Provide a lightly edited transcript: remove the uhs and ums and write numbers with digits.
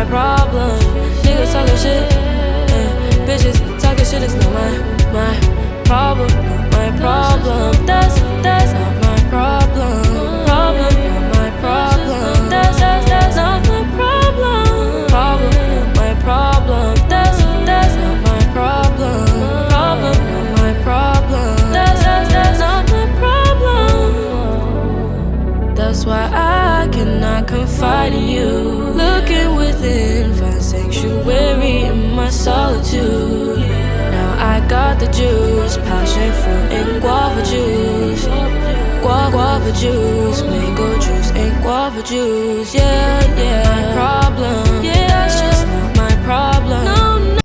problem. Niggas talking shit, bitches talking shit is not my problem, not my problem. That's not my problem. Problem, not my problem. That's not my problem. Problem, not my problem. That's not my problem. Problem, not my problem. That's not my problem. That's why I cannot confide in you. Looking within, find sanctuary in my solitude. Now I got the juice, passion fruit and guava juice. Guava juice, mango juice and guava juice. Yeah, my problem. Yeah.